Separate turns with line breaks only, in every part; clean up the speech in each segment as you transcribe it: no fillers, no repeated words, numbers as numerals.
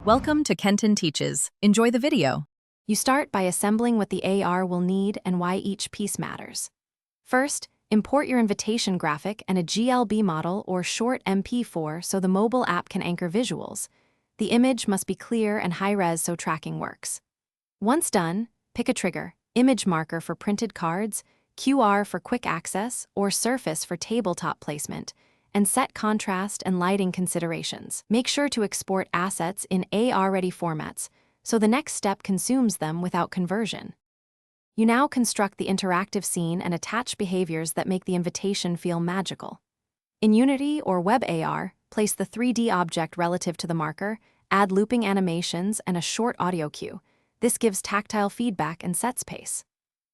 Welcome to Kenton Teaches. Enjoy the video.
You start by assembling what the AR will need and why each piece matters. First, import your invitation graphic and a GLB model or short MP4 so the mobile app can anchor visuals. The image must be clear and high-res so tracking works. Once done, pick a trigger, image marker for printed cards, QR for quick access, or surface for tabletop placement, and set contrast and lighting considerations. Make sure to export assets in AR-ready formats, so the next step consumes them without conversion. You now construct the interactive scene and attach behaviors that make the invitation feel magical. In Unity or Web AR, place the 3D object relative to the marker, add looping animations and a short audio cue. This gives tactile feedback and sets pace.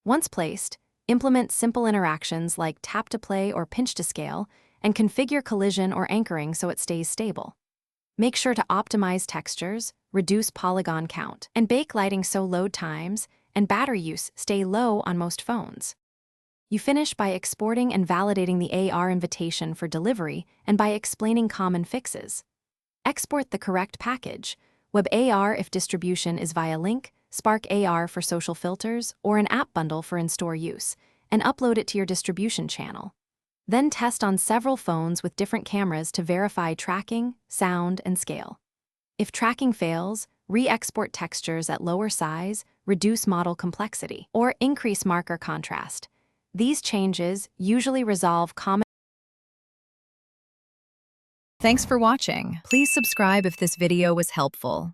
Once placed, implement simple interactions like tap to play or pinch to scale, and configure collision or anchoring so it stays stable. Make sure to optimize textures, reduce polygon count, and bake lighting so load times and battery use stay low on most phones. You finish by exporting and validating the AR invitation for delivery and by explaining common fixes. Export the correct package, Web AR if distribution is via link, Spark AR for social filters, or an app bundle for in-store use, and upload it to your distribution channel. Then test on several phones with different cameras to verify tracking, sound, and scale. If tracking fails, re-export textures at lower size, reduce model complexity, or increase marker contrast. These changes usually resolve common.
Thanks for watching. Please subscribe if this video was helpful.